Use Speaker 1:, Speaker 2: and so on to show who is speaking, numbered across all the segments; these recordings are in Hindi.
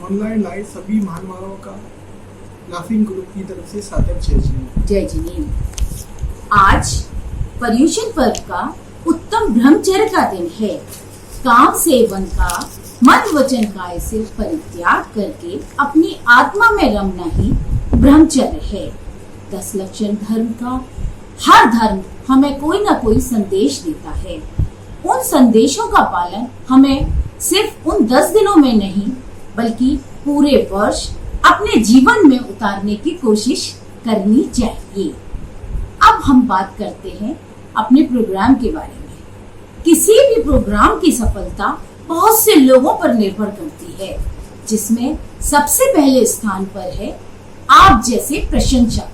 Speaker 1: ऑनलाइन लाइव सभी महानुभावों का लाफिंग ग्रुप की तरफ से सादर
Speaker 2: जय जिनेन्द्र। आज पर्युषण पर्व का उत्तम ब्रह्मचर्य का दिन है। काम सेवन का, मन वचन का ऐसे परित्याग करके अपनी आत्मा में रमना ही ब्रह्मचर्य है। 10 लक्षण धर्म का हर धर्म हमें कोई ना कोई संदेश देता है। उन संदेशों का पालन हमें सिर्फ उन 10 दिनों में नहीं बल्कि पूरे वर्ष अपने जीवन में उतारने की कोशिश करनी चाहिए। अब हम बात करते हैं अपने प्रोग्राम के बारे में। किसी भी प्रोग्राम की सफलता बहुत से लोगों पर निर्भर करती है, जिसमें सबसे पहले स्थान पर है आप जैसे प्रशंसक,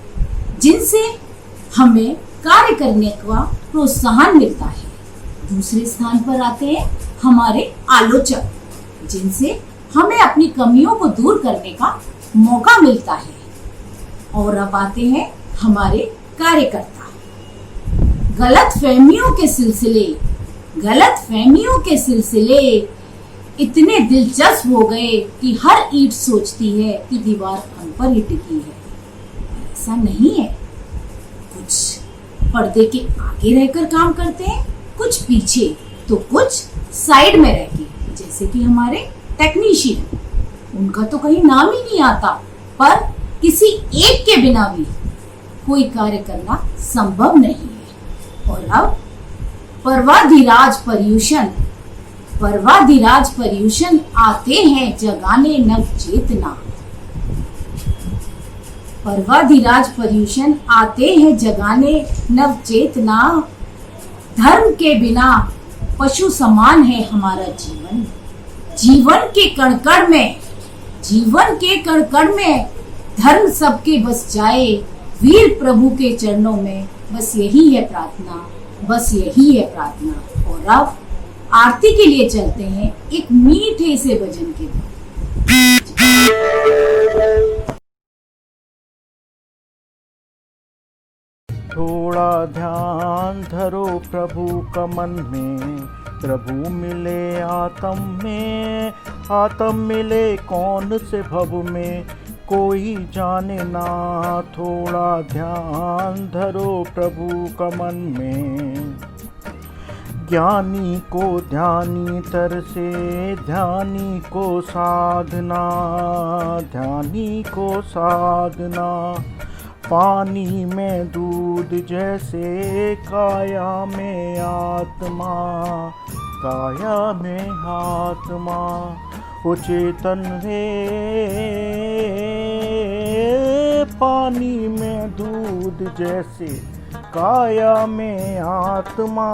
Speaker 2: जिनसे हमें कार्य करने का प्रोत्साहन मिलता है। दूसरे स्थान पर आते हैं हमारे आलोचक, जिनसे हमें अपनी कमियों को दूर करने का मौका मिलता है। और अब आते हैं हमारे कार्यकर्ता। गलतफहमियों के सिलसिले इतने दिलचस्प हो गए कि हर ईंट सोचती है कि दीवार हम पर ही टिकी है। ऐसा नहीं है। कुछ पर्दे के आगे रहकर काम करते हैं, कुछ पीछे, तो कुछ साइड में रह के, जैसे कि हमारे टेक्नीशियन। उनका तो कहीं नाम ही नहीं आता, पर किसी एक के बिना भी कोई कार्य करना संभव नहीं है। और अब पर्वाधिराज पर्युषण आते हैं जगाने नव चेतना। पर्वाधिराज पर्युषण आते हैं जगाने नव चेतना। धर्म के बिना पशु समान है हमारा जीवन। जीवन के कण में धर्म सबके बस जाए। वीर प्रभु के चरणों में बस यही है प्रार्थना। और अब आरती के लिए चलते हैं एक मीठे से भजन के बाद।
Speaker 3: थोड़ा ध्यान धरो प्रभु का मन में, प्रभु मिले आत्म मिले कौन से भव में, कोई जाने ना। थोड़ा ध्यान धरो प्रभु का मन में। ज्ञानी को ध्यानी तरसे, ध्यानी को साधना। पानी में दूध जैसे काया में आत्मा वो चेतन रे। पानी में दूध जैसे काया में आत्मा,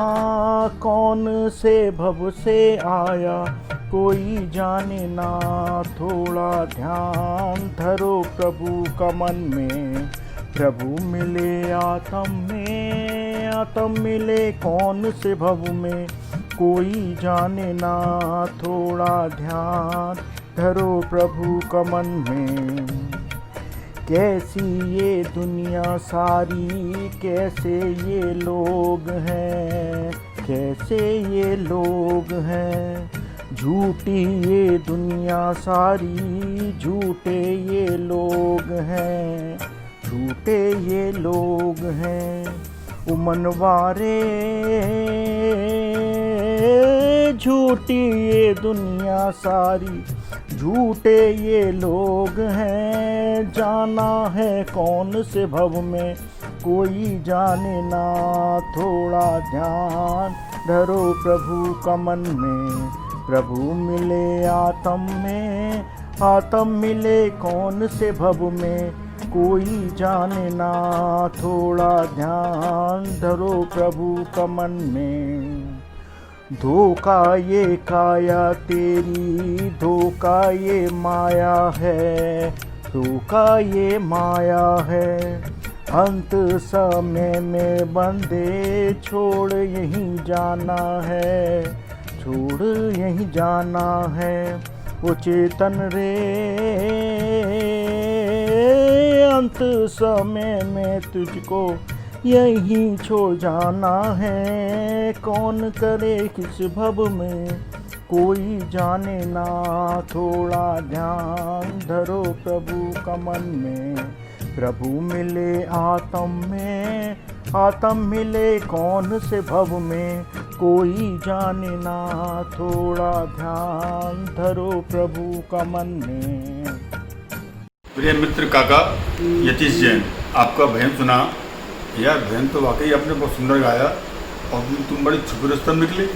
Speaker 3: कौन से भव से आया कोई जाने ना। थोड़ा ध्यान धरो प्रभु का मन में, प्रभु मिले आत्म मिले कौन से भव में, कोई जाने ना। थोड़ा ध्यान धरो प्रभु का मन में। कैसी ये दुनिया सारी, कैसे ये लोग हैं, झूठी ये दुनिया सारी, झूठे ये लोग हैं। उमनवारे झूठी ये दुनिया सारी, झूठे ये लोग हैं। जाना है कौन से भव में, कोई जाने ना। थोड़ा ध्यान धरो प्रभु का मन में, प्रभु मिले आत्म मिले कौन से भव में, कोई जाने ना। थोड़ा ध्यान धरो प्रभु का मन में। धोखा ये काया तेरी, धोखा ये माया है। अंत समय में बंदे छोड़ यहीं जाना है। वो चेतन रे, अंत समय में तुझको यहीं छोड़ जाना है। कौन करे किस भव में, कोई जाने ना, थोड़ा ध्यान धरो प्रभु का मन में। प्रभु मिले आत्म में, आत्म मिले कौन से भव में, कोई जाने ना, थोड़ा ध्यान धरो प्रभु का मन में।
Speaker 4: प्रिय मित्र काका यतीश जैन, आपका भजन सुना यार। भजन तो वाकई आपने बहुत सुंदर गाया और तुम बड़े छुपे रुस्तम निकले।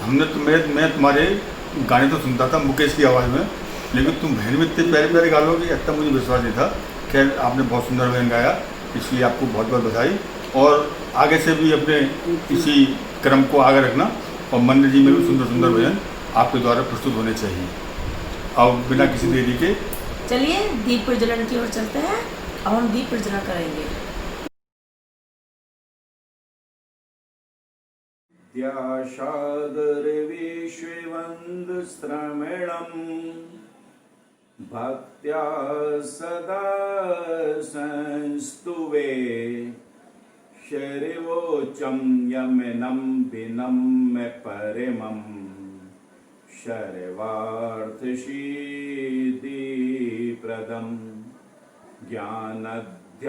Speaker 4: हमने तो मैं तुम्हारे गाने तो सुनता था मुकेश की आवाज़ में, लेकिन तुम भजन में इतने प्यारे प्यारे गा लोगे इतना मुझे विश्वास नहीं था। खैर आपने बहुत सुंदर भजन गाया, इसलिए आपको बहुत बहुत बधाई। और आगे से भी अपने इसी क्रम को आगे रखना और मंदिर जी में भी सुंदर सुंदर भजन आपके द्वारा प्रस्तुत होने चाहिए। अब बिना किसी देरी के
Speaker 5: चलिए दीप प्रज्वलन की ओर चलते हैं। अब हम दीप प्रज्वलन करेंगे।
Speaker 6: सागर विश्ववन्द्रश्रवणम् भक्त्या सदा संस्तुवे शर्वोच्चं यमनं विनम्य परमं सर्वार्थसिद्धिप्रदं ज्ञानध्यानतपो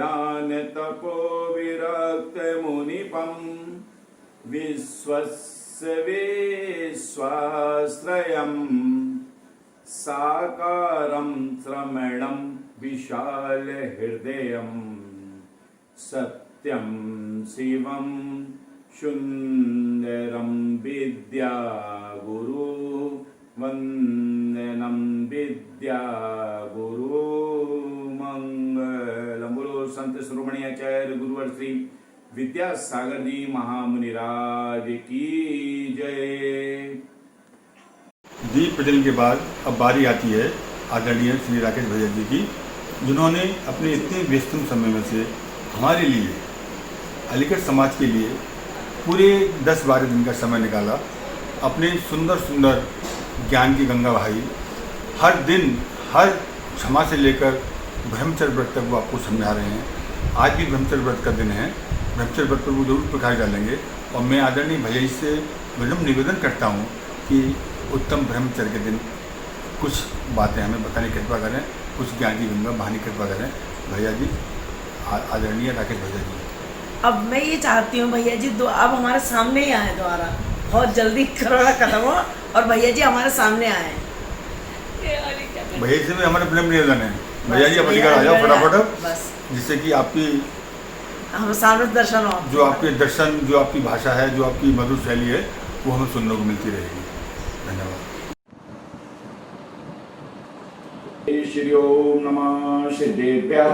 Speaker 6: विरक्तमुनिपं विश्वस्य विश्वाश्रयं साकारं श्रमणं विशालहृदयं सत्यं शिवं सुन्दरं विद्यागुरु वन्दनं विद्यागुरु मंगलम। बोलो संत शिरोमणि आचार्य गुरुवर श्री विद्यासागर जी महामुनिराज की जय।
Speaker 4: दीप प्रज्वलन के बाद अब बारी आती है आदरणीय श्री राकेश भैया जी की, जिन्होंने अपने इतने व्यस्तम समय में से हमारे लिए अलीगढ़ समाज के लिए पूरे 10-12 दिन का समय निकाला। अपने सुंदर सुंदर ज्ञान की गंगा बहाई। हर दिन हर क्षमा से लेकर ब्रह्मचर्य व्रत तक वो आपको समझा रहे हैं। आज भी ब्रह्मचर्य व्रत का दिन है, ब्रह्मचर्य व्रत पर वो जरूर प्रकाश डालेंगे। और मैं आदरणीय भैया जी से विनम्र निवेदन करता हूँ कि उत्तम ब्रह्मचर्य के दिन कुछ बातें हमें बताने की कृपा करें, कुछ ज्ञान की गंगा बहाने की कृपा करें। भैया जी, आदरणीय राकेश भैया जी।
Speaker 5: अब मैं ये चाहती हूँ भैया जी अब हमारे सामने ही आए दोबारा, बहुत जल्दी कोरोना खत्म हो और भैया जी हमारे सामने आए।
Speaker 4: भैया जी से भी हमारे विनम्र निवेदन है, भैया जी अलीगढ़ आ जाओ फटाफट,
Speaker 5: बस
Speaker 4: जिससे कि आपकी
Speaker 5: हम सामने दर्शन हो,
Speaker 4: जो आपके दर्शन, जो आपकी भाषा है, जो आपकी मधुर शैली है, वो हमें सुनने को मिलती रहेगी। धन्यवाद।
Speaker 6: जय श्री ओम नमः सिद्धेभ्यः।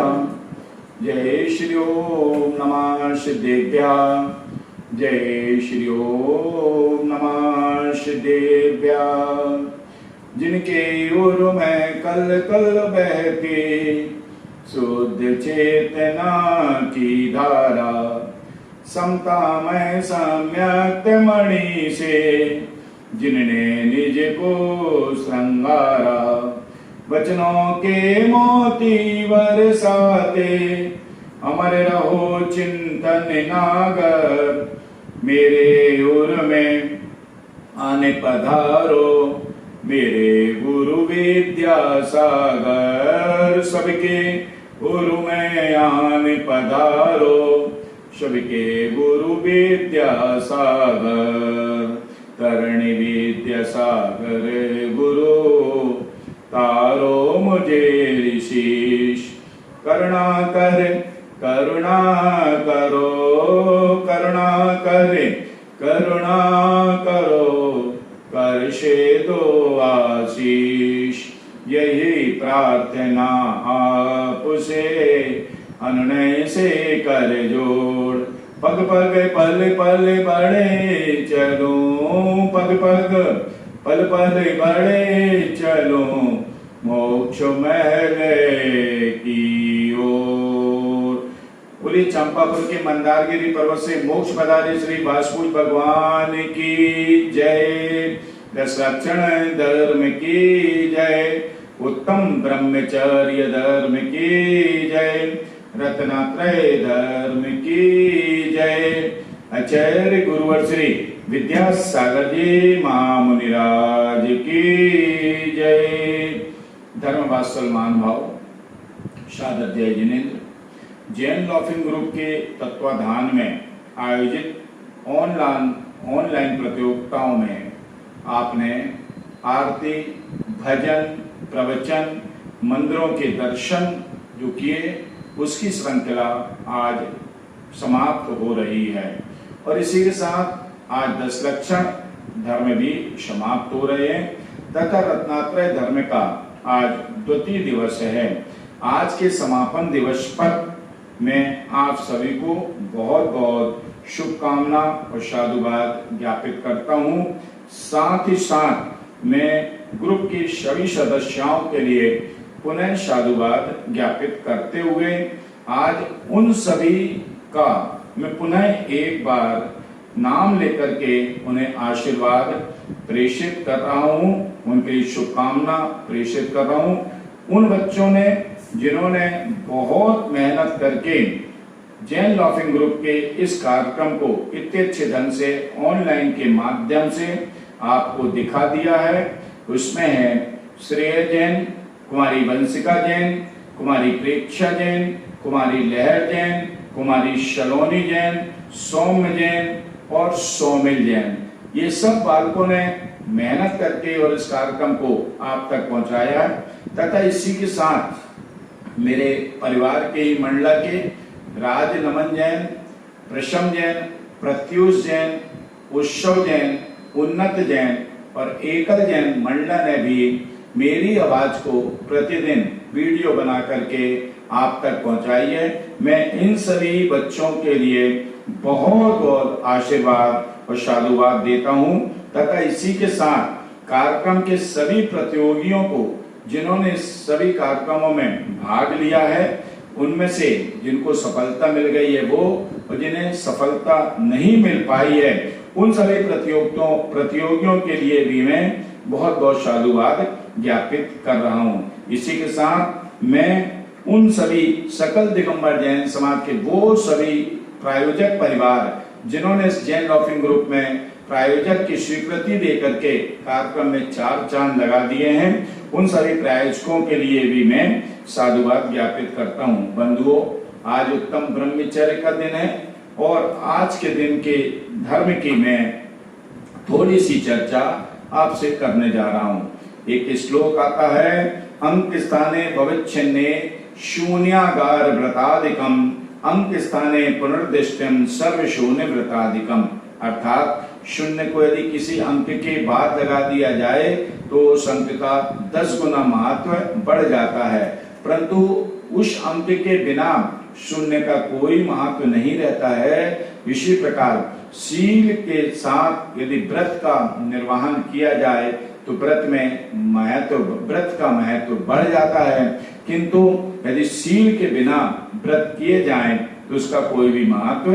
Speaker 6: जय श्री ओम नमः सिद्धेभ्यः। जय श्री ओम नमः सिद्धेभ्यः। जिनके ओर में कल कल बहती शुद्ध चेतना की धारा, समता में सम्यक्त मणि से जिनने निज को श्रृंगारा, वचनों के मोती बरसाते अमर रहो चिंतन नागर, मेरे ओर में आने पधारो मेरे गुरु विद्यासागर। सबके गुरु में आने पधारो, सबके गुरु विद्यासागर। तरणी विद्यासागर गुरु तारो मुझे ऋषिश, करुणा कर करुणा करो, करुणा करे करुणा करो, कर से दो आशीष। यही प्रार्थना आपसे अनुनय से कर जोड़, पग पग पल पल बढ़े चलो, पग पग पल पल बढ़े चलो, मोक्ष महल की ओर। बोली चंपापुर के मंदारगिरी पर्वत से मोक्ष पधारे श्री वासुदेव भगवान की जय। दशरक्षण धर्म की जय, उत्तम ब्रह्मचर्य धर्म की जय, रत्नत्रय धर्म की जय। आचार्य गुरुवर श्री विद्यासागर जी महामुनिराज की जय। धर्म वात्सल मान भाव शादध्याय जिनेन्द्र जैन लॉफिंग ग्रुप के तत्वाधान में आयोजित ऑनलाइन प्रतियोगिताओं में आपने आरती, भजन, प्रवचन, मंदिरों के दर्शन जो किए, उसकी श्रृंखला आज समाप्त हो रही है और इसी के साथ आज 10 लक्षण धर्म भी समाप्त हो रहे हैं तथा रत्नात्रय धर्म का आज द्वितीय दिवस है। आज के समापन दिवस पर मैं आप सभी को बहुत बहुत शुभकामना और साधुवाद ज्ञापित करता हूं। साथ ही साथ मैं ग्रुप के सभी सदस्यों के लिए पुनः साधुवाद ज्ञापित करते हुए आज उन सभी का मैं पुनः एक बार नाम लेकर के उन्हें आशीर्वाद प्रेषित कर रहा हूं, उनके लिए शुभकामना प्रेषित कर रहा हूं। उन बच्चों ने जिन्होंने बहुत मेहनत करके जैन लॉफिंग ग्रुप के इस कार्यक्रम को इतने अच्छे ढंग से ऑनलाइन के माध्यम से आपको दिखा दिया है, उसमें है श्रेय जैन, कुमारी वंशिका जैन, कुमारी प्रेक्षा जैन, कुमारी लहर जैन, कुमारी शलोनी जैन, सौम्य जैन और सौमिल जैन। ये सब बालकों ने मेहनत करके और इस कार्यक्रम को आप तक पहुंचाया है तथा इसी के साथ मेरे परिवार के ही मंडला के राज नमन जैन, प्रशम जैन, प्रत्युष जैन, उत्सव जैन, उन्नत जैन और एकल जैन मंडला ने भी मेरी आवाज को प्रतिदिन वीडियो बना करके आप तक पहुंचाई है। मैं इन सभी बच्चों के लिए बहुत बहुत आशीर्वाद और साधुवाद देता हूं तथा इसी के साथ कार्यक्रम के सभी प्रतियोगियों को जिन्होंने सभी कार्यक्रमों में भाग लिया है, उनमें से जिनको सफलता मिल गई है वो और जिन्हें सफलता नहीं मिल पाई है, उन सभी प्रतियोगियों के लिए भी मैं बहुत बहुत साधुवाद ज्ञापित कर रहा हूं। इसी के साथ मैं उन सभी सकल दिगंबर जैन समाज के वो सभी प्रायोजक परिवार जिन्होंने इस जैन लॉफिंग ग्रुप में प्रायोजक की स्वीकृति देकर के कार्यक्रम में 4 चांद लगा दिए हैं, उन सभी प्रायोजकों के लिए भी मैं साधुवाद ज्ञापित करता हूं। बंधुओं, आज उत्तम ब्रह्मचर्य का दिन है और आज के दिन के धर्म की मैं थोड़ी सी चर्चा आपसे करने जा रहा हूं। एक श्लोक आता है, अंक स्थाने भविष्यन्ने शून्यागार व्रतादिकम, अंक स्थाने पुनर्दिष्टम सर्व शून्य व्रतादिकम। अर्थात शून्य को यदि किसी अंक के बाद लगा दिया जाए तो उस अंक का 10 गुना महत्व बढ़ जाता है, परंतु उस अंक के बिना शून्य का कोई महत्व नहीं रहता है। इसी प्रकार शील के साथ यदि व्रत का निर्वहन किया जाए तो व्रत का महत्व बढ़ जाता है, किंतु यदि शील के बिना व्रत किए जाएं तो उसका कोई भी महत्व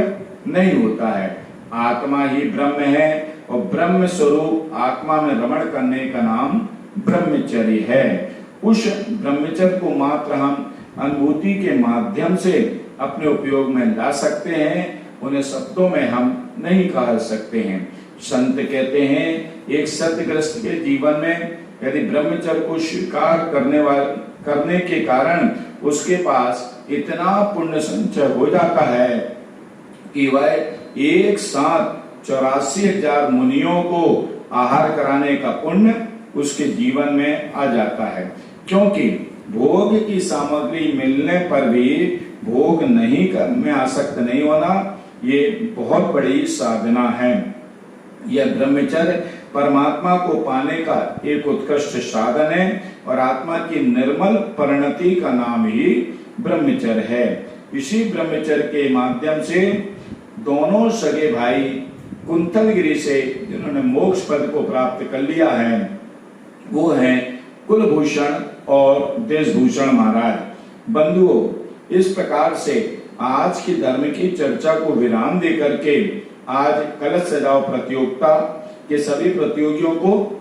Speaker 6: नहीं होता है। आत्मा ही ब्रह्म है और ब्रह्म स्वरूप आत्मा में रमण करने का नाम ब्रह्मचर्य है। उस ब्रह्मचर्य को मात्र हम अनुभूति के माध्यम से अपने उपयोग में ला सकते हैं, उन्हें शब्दों में हम नहीं कह सकते हैं। संत कहते हैं एक सत्यग्रस्त के जीवन में यदि ब्रह्मचर्य को स्वीकार करने के कारण उसके पास इतना पुण्य संचय हो जाता है कि वह एक साथ 84,000 मुनियों को आहार कराने का पुण्य उसके जीवन में आ जाता है। क्योंकि भोग की सामग्री मिलने पर भी भोग नहीं में आसक्त नहीं होना, ये बहुत बड़ी साधना है। यह ब्रह्मचर्य परमात्मा को पाने का एक उत्कृष्ट साधन है और आत्मा की निर्मल परिणति का नाम ही ब्रह्मचर्य है। इसी ब्रह्मचर्य के माध्यम से दोनों सगे भाई कुंतलगिरी से जिन्होंने मोक्ष पद को प्राप्त कर लिया है वो हैं कुलभूषण और देशभूषण महाराज। बंधुओं, इस प्रकार से आज की धर्म की चर्चा को विराम देकर के आज कलश सजाओ प्रतियोगिता के सभी प्रतियोगियों को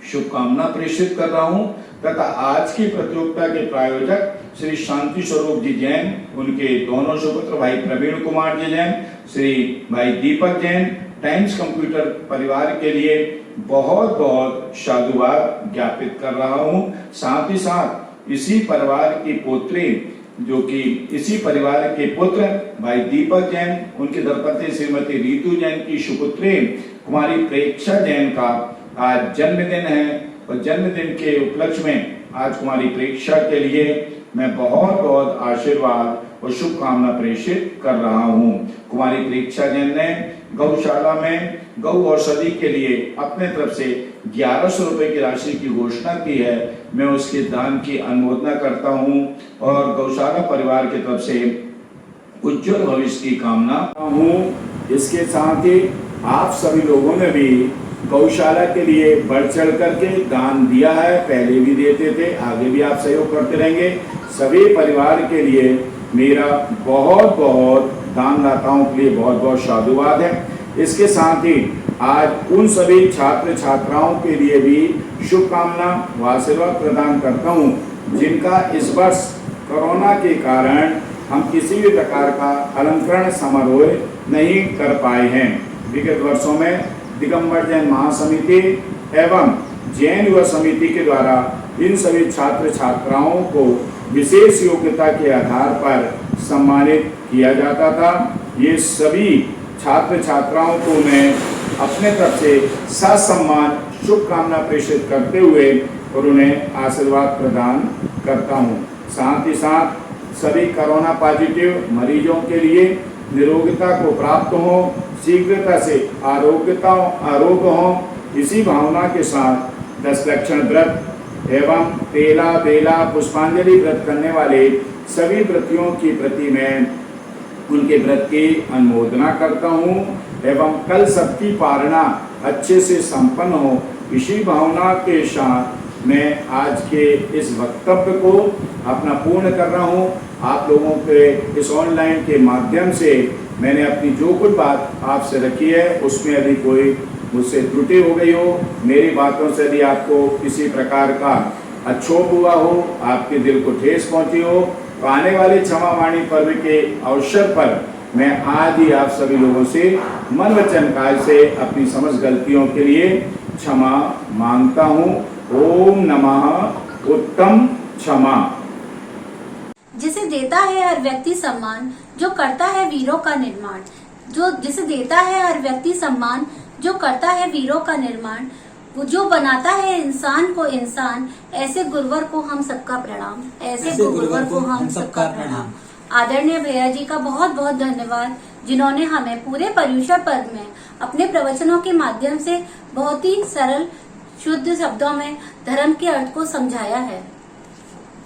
Speaker 6: शुभकामना प्रेषित कर रहा हूं तथा आज की प्रतियोगिता के प्रायोजक श्री शांति स्वरूप जी जैन, उनके दोनों सुपुत्र भाई प्रवीण कुमार जी जैन, श्री भाई दीपक जैन, टाइम्स कंप्यूटर परिवार के लिए बहुत बहुत साधुवाद ज्ञापित कर रहा हूं। साथ ही साथ इसी परिवार की पोत्री, जो कि इसी परिवार के पुत्र भाई दीपक जैन, उनकी धर्मपत्नी श्रीमती रीतू जैन की सुपुत्री कुमारी प्रेक्षा जैन का आज जन्मदिन है और जन्मदिन के उपलक्ष्य में आज कुमारी प्रेक्षा के लिए मैं बहुत बहुत आशीर्वाद और शुभकामना प्रेषित कर रहा हूं। कुमारी प्रेक्षा जैन ने गौशाला में गौ औषधि के लिए अपने तरफ से 1100 रुपए की राशि की घोषणा की है। मैं उसके दान की अनुमोदना करता हूं और गौशाला परिवार की तरफ से उज्जवल भविष्य की कामना हूं। इसके साथ ही आप सभी लोगों ने भी गौशाला के लिए बढ़ चढ़ करके दान दिया है, पहले भी देते थे, आगे भी आप सहयोग करते रहेंगे। सभी परिवार के लिए मेरा बहुत बहुत दानदाताओं के लिए बहुत बहुत साधुवाद है। इसके साथ ही आज उन सभी छात्र छात्राओं के लिए भी शुभकामना व आशीर्वाद प्रदान करता हूं जिनका इस वर्ष कोरोना के कारण हम किसी भी प्रकार का अलंकरण समारोह नहीं कर पाए हैं। विगत वर्षों में दिगंबर जैन महासमिति एवं जैन युवा समिति के द्वारा इन सभी छात्र छात्राओं को विशेष योग्यता के आधार पर सम्मानित किया जाता था। ये सभी छात्र छात्राओं को मैं अपने तरफ से ससम्मान शुभकामना प्रेषित करते हुए और उन्हें आशीर्वाद प्रदान करता हूँ। साथ ही साथ सभी कोरोना पॉजिटिव मरीजों के लिए निरोगता को प्राप्त हो, शीघ्रता से आरोग्य हो, इसी भावना के साथ 10 लक्षण व्रत एवं तेला बेला पुष्पांजलि व्रत करने वाले सभी व्रतियों की प्रति मैं उनके व्रत की अनुमोदना करता हूँ एवं कल सबकी पारणा अच्छे से संपन्न हो, इसी भावना के साथ मैं आज के इस वक्तव्य को अपना पूर्ण कर रहा हूँ। आप लोगों के इस ऑनलाइन के माध्यम से मैंने अपनी जो कुछ बात आपसे रखी है उसमें यदि कोई मुझसे त्रुटि हो गई हो, मेरी बातों से यदि आपको किसी प्रकार का अक्षोभ हुआ हो, आपके दिल को ठेस पहुंची हो, तो आने वाले क्षमा वाणी पर्व के अवसर पर मैं आज ही आप सभी लोगों से मन वचन काल से अपनी समस्त गलतियों के लिए क्षमा मांगता हूँ। ओम नमः उत्तम क्षमा।
Speaker 7: जिसे देता है हर व्यक्ति सम्मान, जो करता है वीरों का निर्माण। जिसे देता है हर व्यक्ति सम्मान, जो करता है वीरों का निर्माण। वो जो बनाता है इंसान को इंसान, ऐसे गुरुवर को हम सबका प्रणाम। ऐसे गुरुवर को हम सबका प्रणाम। आदरणीय भैया जी का बहुत बहुत धन्यवाद, जिन्होंने हमें पूरे पर्युषण पर्व में अपने प्रवचनों के माध्यम से बहुत ही सरल शुद्ध शब्दों में धर्म के अर्थ को समझाया है।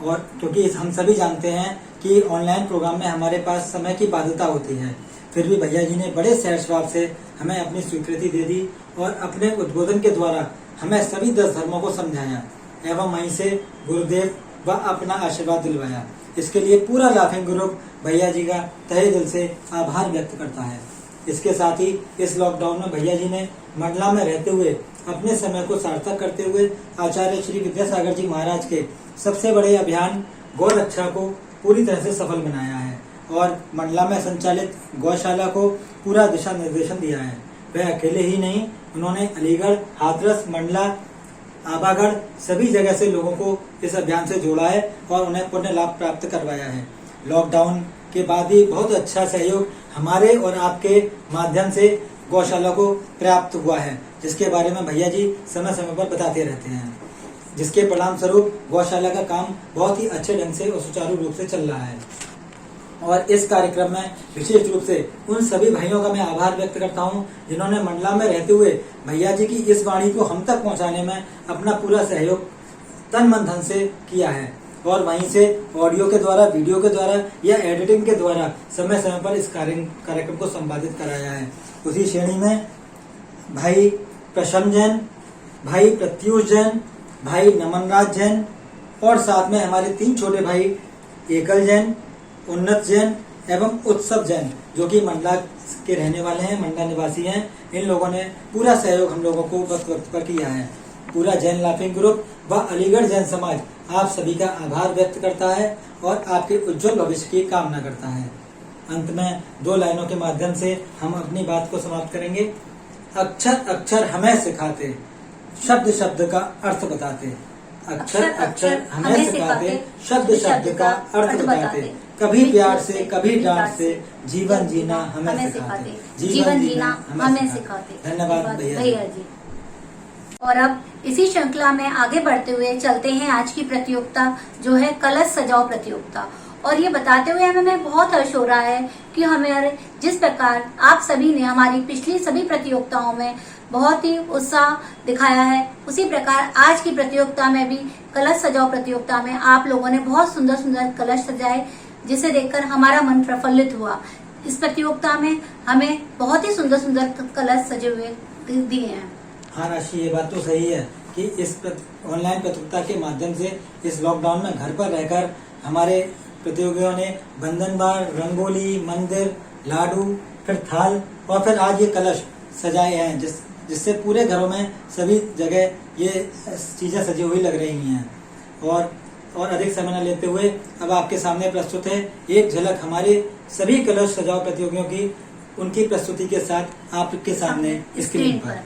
Speaker 8: और क्योंकि हम सभी जानते हैं कि ऑनलाइन प्रोग्राम में हमारे पास समय की बाध्यता होती है, फिर भी भैया जी ने बड़े सहज भाव से हमें अपनी स्वीकृति दे दी और अपने उद्बोधन के द्वारा हमें सभी 10 धर्मों को समझाया एवं वहीं से गुरुदेव व अपना आशीर्वाद दिलवाया। इसके लिए पूरा लाफिंग ग्रुप भैया जी का तहे दिल से आभार व्यक्त करता है। इसके साथ ही इस लॉकडाउन में भैया जी ने मंडला में रहते हुए अपने समय को सार्थक करते हुए आचार्य श्री विद्यासागर जी महाराज के सबसे बड़े अभियान गौ रक्षा को पूरी तरह से सफल बनाया है और मंडला में संचालित गौशाला को पूरा दिशा निर्देशन दिया है। वह अकेले ही नहीं, उन्होंने अलीगढ़, हाथरस, मंडला, आबागढ़ सभी जगह से लोगों को इस अभियान से जोड़ा है और उन्हें पुण्य लाभ प्राप्त करवाया है। लॉकडाउन के बाद भी बहुत अच्छा सहयोग हमारे और आपके माध्यम से गौशाला को प्राप्त हुआ है, जिसके बारे में भैया जी समय समय पर बताते रहते हैं, जिसके परिणाम स्वरूप गौशाला का काम बहुत ही अच्छे ढंग से और सुचारू रूप से चल रहा है। और इस कार्यक्रम में विशेष रूप से उन सभी भाइयों का मैं आभार व्यक्त करता हूं जिन्होंने मंडला में रहते हुए भैया जी की इस वाणी को हम तक पहुंचाने में अपना पूरा सहयोग तन मन धन से किया है और वहीं से ऑडियो के द्वारा, वीडियो के द्वारा या एडिटिंग के द्वारा समय समय पर इस कार्यक्रम को संपादित कराया है। उसी श्रेणी में भाई प्रशम जैन, भाई प्रत्युष जैन, भाई नमनराज जैन और साथ में हमारे 3 छोटे भाई एकल जैन, उन्नत जैन एवं उत्सव जैन, जो कि मंडला के रहने वाले हैं, मंडला निवासी हैं। इन लोगों ने पूरा सहयोग हम लोगों को वक्त पर किया है। पूरा जैन लाफिंग ग्रुप व अलीगढ़ जैन समाज आप सभी का आभार व्यक्त करता है और आपके उज्जवल भविष्य की कामना करता है। अंत में 2 लाइनों के माध्यम से हम अपनी बात को समाप्त करेंगे। अक्षर अक्षर हमें सिखाते, शब्द शब्द का अर्थ बताते, अक्षर अक्षर हमें सिखाते, शब्द शब्द का अर्थ बताते, कभी प्यार से कभी डांट से जीवन जीना हमें सिखाते, जीवन जीना हमें सिखाते। धन्यवाद भैया जी।
Speaker 7: और अब इसी श्रृंखला में आगे बढ़ते हुए चलते हैं आज की प्रतियोगिता जो है कलश सजाओ प्रतियोगिता। और ये बताते हुए हमें बहुत हर्ष हो रहा है कि हमें जिस प्रकार आप सभी ने हमारी पिछली सभी प्रतियोगिताओं में बहुत ही उत्साह दिखाया है, उसी प्रकार आज की प्रतियोगिता में भी कलश सजाओ प्रतियोगिता में आप लोगों ने बहुत सुंदर सुंदर कलश सजाए, जिसे देखकर हमारा मन प्रफुल्लित हुआ। इस प्रतियोगिता में हमें बहुत ही सुंदर सुंदर कलश सजे हुए दिए हैं।
Speaker 8: हाँ राशि, ये बात तो सही है कि इस ऑनलाइन प्रतियोगिता के माध्यम से इस लॉकडाउन में घर पर रहकर हमारे प्रतियोगियों ने बंधन बार, रंगोली, मंदिर, लाडू, फिर थाल और फिर आज ये कलश सजाए हैं, जिससे पूरे घरों में सभी जगह ये चीजें सजी हुई लग रही हैं। और अधिक समय न लेते हुए अब आपके सामने प्रस्तुत है एक झलक हमारे सभी कलश सजाओ प्रतियोगियों की, उनकी प्रस्तुति के साथ आपके सामने स्क्रीन पर।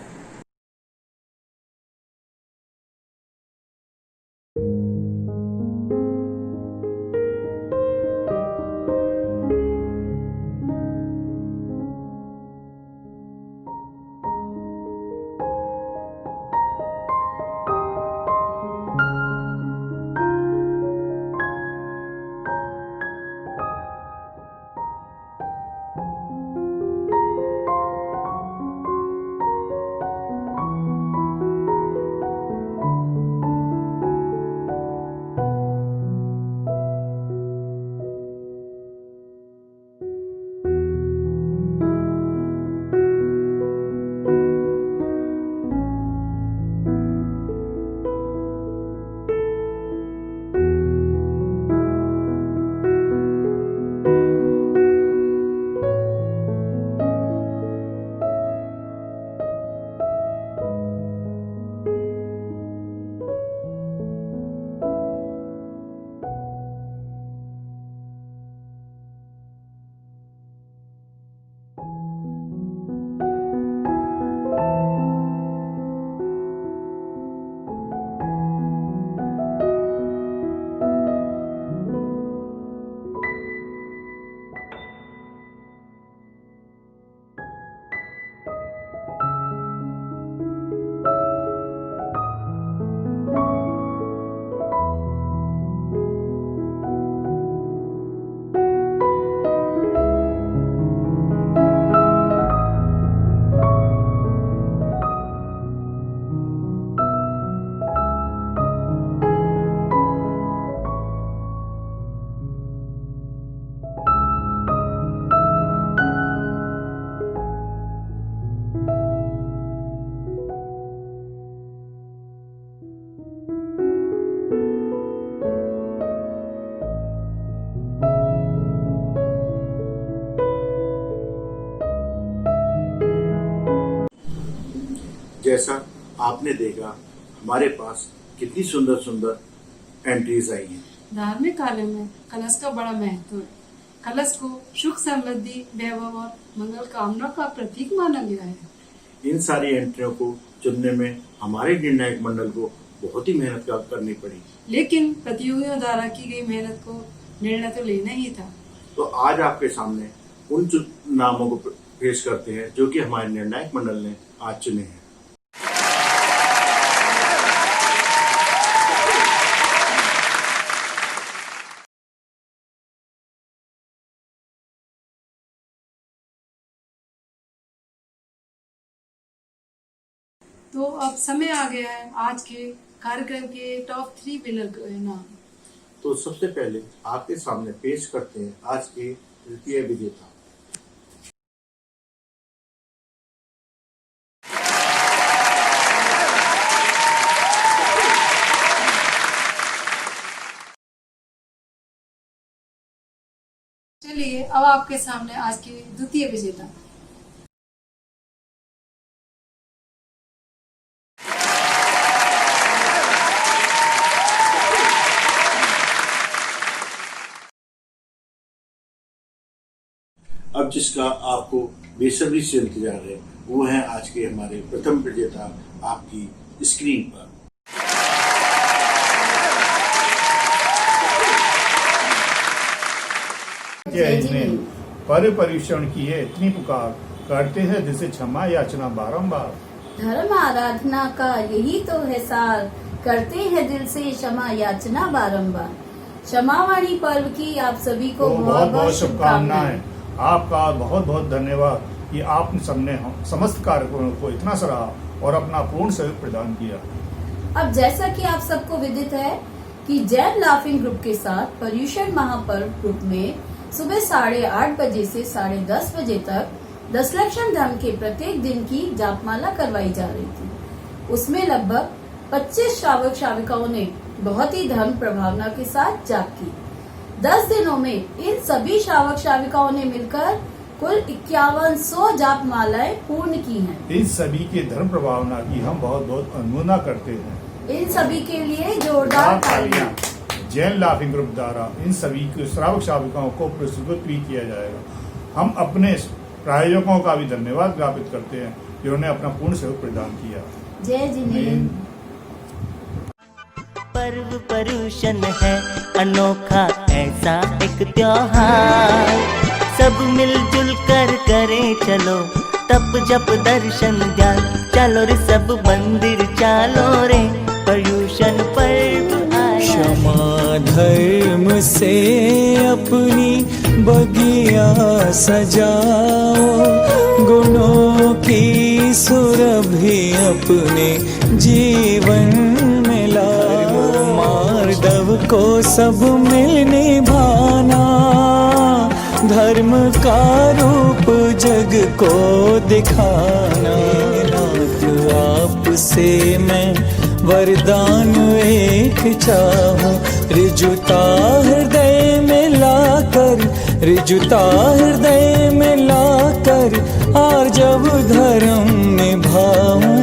Speaker 3: जैसा आपने देखा हमारे पास कितनी सुंदर सुंदर एंट्रीज आई हैं।
Speaker 9: धार्मिक कार्यों में कलश का बड़ा महत्व है। कलश को सुख समृद्धि, वैभव और मंगल कामना का प्रतीक माना गया है।
Speaker 3: इन सारी एंट्रियों को चुनने में हमारे निर्णायक मंडल को बहुत ही मेहनत करनी पड़ी,
Speaker 9: लेकिन प्रतियोगियों द्वारा की गई मेहनत को निर्णय तो लेना ही था।
Speaker 3: तो आज आपके सामने उन नामों को पेश करते हैं जो कि हमारे निर्णायक मंडल ने आज चुने हैं।
Speaker 9: तो अब समय आ गया है आज के कार्यक्रम के टॉप 3 विनर के नाम।
Speaker 3: तो सबसे पहले आपके सामने पेश करते हैं आज के तृतीय विजेता।
Speaker 9: चलिए अब आपके सामने आज के द्वितीय विजेता।
Speaker 3: अब जिसका आपको बेसब्री से इंतजार है वो है आज के हमारे प्रथम विजेता, आपकी
Speaker 10: स्क्रीन पर।
Speaker 6: जय जिनेन्द्र, पर पर्यूषण की है इतनी पुकार, करते हैं जिसे क्षमा याचना बारंबार।
Speaker 2: धर्म आराधना का यही तो है सार, करते हैं दिल से क्षमा याचना बारंबार। क्षमावाणी पर्व की आप सभी को बहुत बहुत शुभकामनाएं।
Speaker 6: आपका बहुत बहुत धन्यवाद कि आप सबने समस्त कार्यक्रमों को इतना सराहा और अपना पूर्ण सहयोग प्रदान किया।
Speaker 2: अब जैसा कि आप सबको विदित है कि जैन लाफिंग ग्रुप के साथ पर्यूषण महापर्व ग्रुप में सुबह 8:30 बजे से 10:30 बजे तक दशलक्षण धर्म के प्रत्येक दिन की जापमाला करवाई जा रही थी। उसमें लगभग 25 श्रावक श्राविकाओं ने बहुत ही धर्म प्रभावना के साथ जाप की। 10 दिनों में इन सभी श्रावक श्राविकाओं ने मिलकर कुल 5100 जाप मालाएं पूर्ण की हैं।
Speaker 6: इन सभी के धर्म प्रभावना की हम बहुत बहुत अनुमोदना करते हैं।
Speaker 2: इन सभी के लिए जोरदार तालियां।
Speaker 6: जैन लाफिंग ग्रुप द्वारा इन सभी के श्रावक श्राविकाओं को पुरस्कृत भी किया जाएगा। हम अपने प्रायोजकों का भी धन्यवाद ज्ञापित करते हैं जिन्होंने अपना पूर्ण सहयोग प्रदान किया।
Speaker 2: जय जिनेन्द्र।
Speaker 11: पर्व पर्यूषण है अनोखा ऐसा एक त्योहार, सब मिलजुल कर करे चलो तप जप दर्शन ध्यान, चलो रे सब मंदिर चालो रे पर्यूषण पर्व आया।
Speaker 12: क्षमा धर्म से अपनी बगिया सजाओ, गुणों की सुरभि अपने जीवन में लाओ, मार्दव को सब मिल निभाना, धर्म का रूप जग को दिखाना। नाथ आपसे मैं वरदान एक चाहूं, रिजुता हृदय में लाकर, रिजुता हृदय में लाकर, आर्जव धर्म निभाऊं,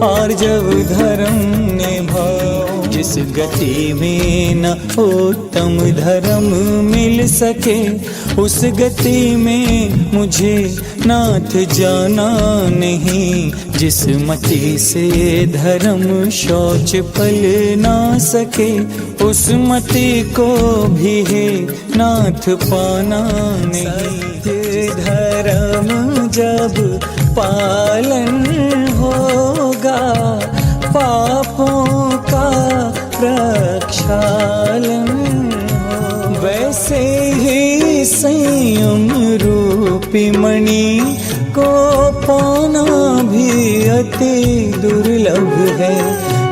Speaker 12: आर्जव धर्म निभाऊं। जिस गति में न उत्तम धर्म मिल सके, उस गति में मुझे नाथ जाना नहीं। जिस मति से धर्म शौच फल ना सके, उस मति को भी है नाथ पाना नहीं। धर्म जब पालन होगा, पापों का प्रक्षालन हो, वैसे ही संयम रूपी मणि को पाना भी अति दुर्लभ है।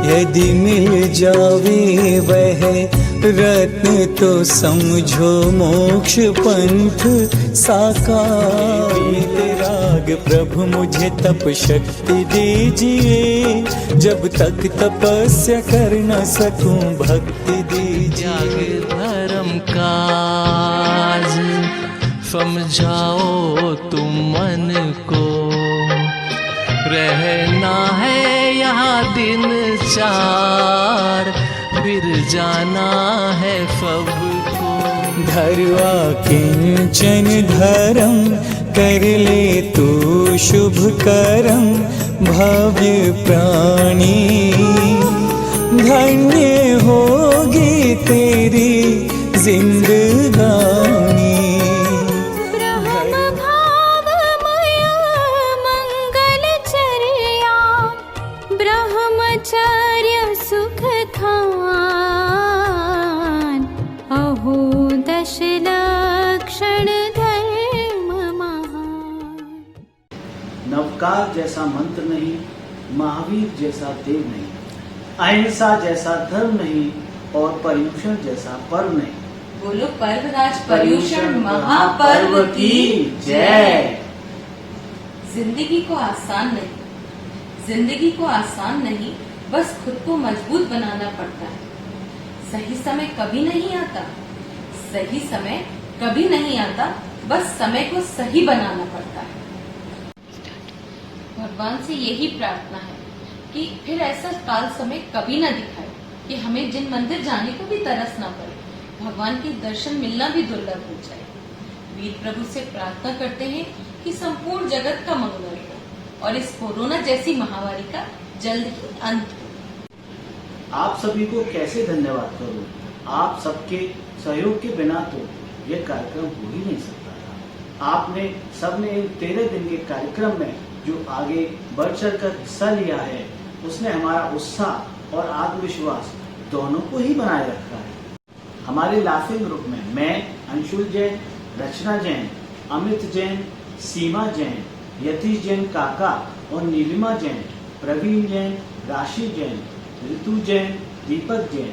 Speaker 12: यदि मिल जावे वह रत्न तो समझो मोक्ष पंथ साकार। राग प्रभु मुझे तप शक्ति दीजिए, जब तक तपस्या कर न सकूं भक्ति दीजिए।
Speaker 13: धर्म काज समझाओ तुम मन को, रहना है यहाँ दिन चार, फिर जाना है सबको।
Speaker 12: धर्वा किंचन धर्म कर ले तू शुभ कर्म, भव्य प्राणी धन्य होगी तेरी जिंदगानी।
Speaker 7: ब्रह्मचर्य सुख खान, अहो दशलक्षण धर्म महान।
Speaker 3: नवकार जैसा मंत्र नहीं, महावीर जैसा देव नहीं, अहिंसा जैसा धर्म नहीं और पर्यूषण जैसा पर्व नहीं।
Speaker 2: बोलो पर्वराज पर्यूषण महापर्व की जय। जिंदगी को आसान नहीं, जिंदगी को आसान नहीं, बस खुद को मजबूत बनाना पड़ता है। सही समय कभी नहीं आता, सही समय कभी नहीं आता, बस समय को सही बनाना पड़ता है। भगवान से यही प्रार्थना है कि फिर ऐसा काल समय कभी न दिखाए कि हमें जिन मंदिर जाने को भी तरस ना पड़े, भगवान के दर्शन मिलना भी दुर्लभ हो जाए। वीर प्रभु से प्रार्थना करते हैं कि संपूर्ण जगत का मंगल हो और इस कोरोना जैसी महामारी का जल्द ही अंत हो।
Speaker 3: आप सभी को कैसे धन्यवाद करूं। आप सबके सहयोग के बिना तो यह कार्यक्रम हो ही नहीं सकता था। आपने सबने 13 दिन के कार्यक्रम में जो आगे बढ़ चढ़ कर हिस्सा लिया है, उसने हमारा उत्साह और आत्मविश्वास दोनों को ही बनाए रखा है। हमारे लाफिंग ग्रुप में मैं, अंशुल जैन, रचना जैन, अमित जैन, सीमा जैन, यतीश जैन काका और नीलिमा जैन, प्रवीण जैन, राशि जैन, ऋतु जैन, दीपक जैन,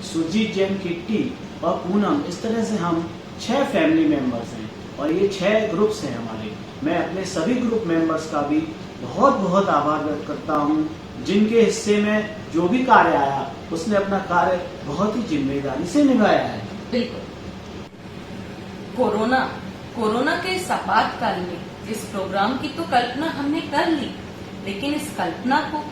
Speaker 3: सुजीत जैन, किट्टी और पूनम, इस तरह से हम 6 फैमिली मेंबर्स हैं और ये 6 ग्रुप्स हैं हमारे। मैं अपने सभी ग्रुप मेंबर्स का भी बहुत बहुत आभार व्यक्त करता हूँ, जिनके हिस्से में जो भी कार्य आया उसने अपना कार्य बहुत ही जिम्मेदारी से निभाया है।
Speaker 5: बिल्कुल। कोरोना के इस आपातकाल में इस प्रोग्राम की तो कल्पना हमने कर ली, लेकिन इस कल्पना को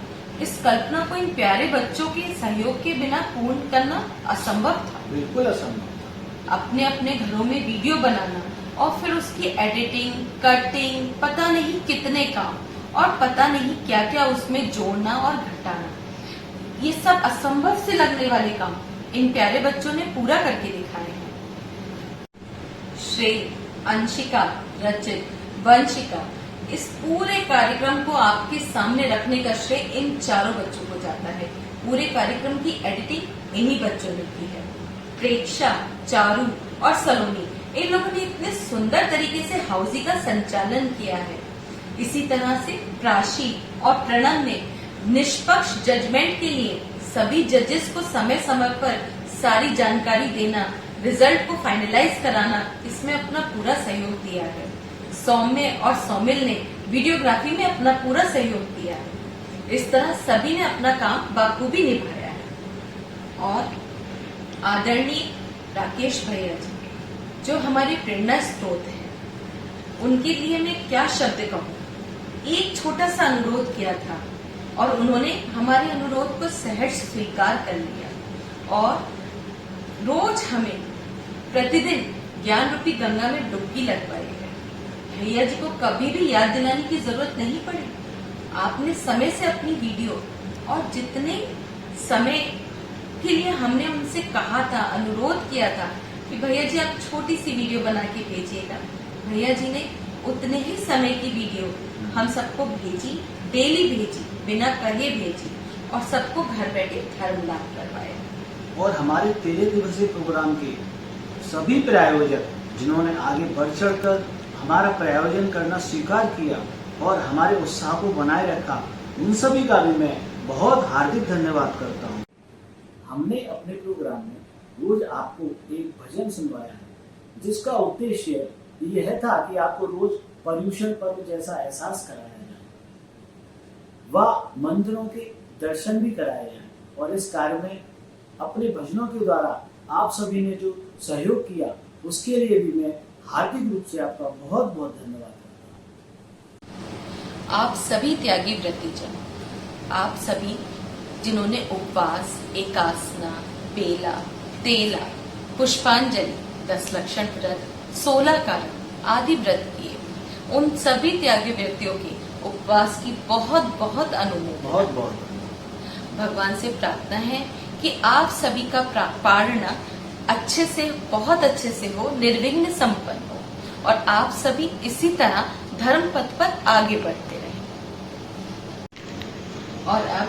Speaker 5: इन प्यारे बच्चों के सहयोग के बिना पूर्ण करना असंभव था।
Speaker 3: बिल्कुल असंभव।
Speaker 5: अपने अपने घरों में वीडियो बनाना और फिर उसकी एडिटिंग, कटिंग, पता नहीं कितने काम और पता नहीं क्या क्या उसमें जोड़ना और घटाना, ये सब असंभव से लगने वाले काम इन प्यारे बच्चों ने पूरा करके दिखाए हैं। श्रेय, अंशिका, रचित, वंशिका, इस पूरे कार्यक्रम को आपके सामने रखने का श्रेय इन चारों बच्चों को जाता है। पूरे कार्यक्रम की एडिटिंग इन्हीं बच्चों ने की है। प्रेक्षा, चारू और सलोनी, इन लोगों ने इतने सुंदर तरीके से हाउसी का संचालन किया है। इसी तरह से प्राशी और प्रणव ने निष्पक्ष जजमेंट के लिए सभी जजेस को समय समय पर सारी जानकारी देना, रिजल्ट को फाइनलाइज कराना, इसमें अपना पूरा सहयोग दिया है। सौम्य और सौमिल ने वीडियोग्राफी में अपना पूरा सहयोग दिया है। इस तरह सभी ने अपना काम बखूबी निभाया है। और आदरणीय राकेश भैया जी, जो हमारे प्रेरणा स्रोत हैं, उनके लिए मैं क्या शब्द कहूँ। एक छोटा सा अनुरोध किया था और उन्होंने हमारे अनुरोध को सहर्ष स्वीकार कर लिया और रोज हमें प्रतिदिन ज्ञान रूपी गंगा में डुबकी लगवाई है। भैया जी को कभी भी याद दिलाने की जरूरत नहीं पड़ी। आपने समय से अपनी वीडियो और जितने समय के लिए हमने उनसे कहा था, अनुरोध किया था कि भैया जी आप छोटी सी वीडियो बना के भेजिएगा, भैया जी ने उतने ही समय की वीडियो हम सबको भेजी, डेली भेजी, बिना कहे भेजी और सबको घर बैठे धर्म लाभ करवाया।
Speaker 3: और हमारे 13 दिवसीय प्रोग्राम के सभी प्रायोजक जिन्होंने आगे बढ़ चढ़कर हमारा प्रायोजन करना स्वीकार किया और हमारे उत्साह को बनाए रखा, उन सभी का भी मैं बहुत हार्दिक धन्यवाद करता हूँ। हमने अपने प्रोग्राम में रोज आपको एक भजन सुनवाया है, जिसका उद्देश्य यह था कि आपको रोज पर्यूषण पर्व जैसा एहसास कराया जाए, व मंदिरों के दर्शन भी कराए जाए। और इस कार्य में अपने भजनों के द्वारा आप सभी ने जो सहयोग किया, उसके लिए भी मैं हार्दिक रूप से आपका बहुत बहुत धन्यवाद करता हूँ।
Speaker 5: आप सभी त्यागी व्रतीजन, आप सभी जिन्होंने उपवास, एकासना, बेला, तेला, पुष्पांजलि, 10 लक्षण व्रत, 16 कारण आदि व्रत किए, उन सभी त्यागी व्यक्तियों के उपवास की बहुत बहुत अनुमोदना। भगवान से प्रार्थना है कि आप सभी का पारणा अच्छे से, बहुत अच्छे से हो, निर्विघ्न संपन्न हो और आप सभी इसी तरह धर्म पथ पर आगे बढ़ते रहें। और अब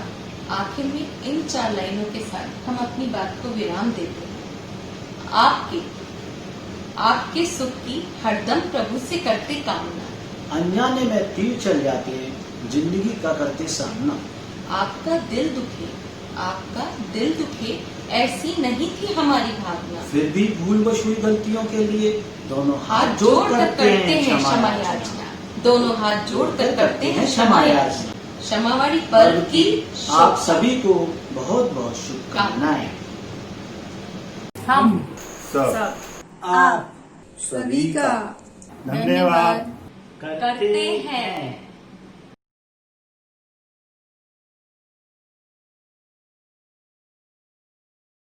Speaker 5: आखिर में इन 4 लाइनों के साथ हम अपनी बात को विराम देते हैं। आपके सुख की हरदम प्रभु से करते कामना,
Speaker 3: अनजाने में तीर चल जाते हैं जिंदगी का करते सामना।
Speaker 5: आपका दिल दुखे ऐसी नहीं थी हमारी भावना,
Speaker 3: फिर भी भूलवश हुई गलतियों के लिए दोनों हाथ जोड़कर करते हैं क्षमा याचना।
Speaker 5: दोनों हाथ जोड़कर करते हैं क्षमा याचना। क्षमावाड़ी पर्व की
Speaker 3: आप सभी को बहुत बहुत शुभकामनाएं।
Speaker 5: हम
Speaker 4: सब
Speaker 5: आप
Speaker 1: सभी का
Speaker 4: धन्यवाद
Speaker 5: करते हैं।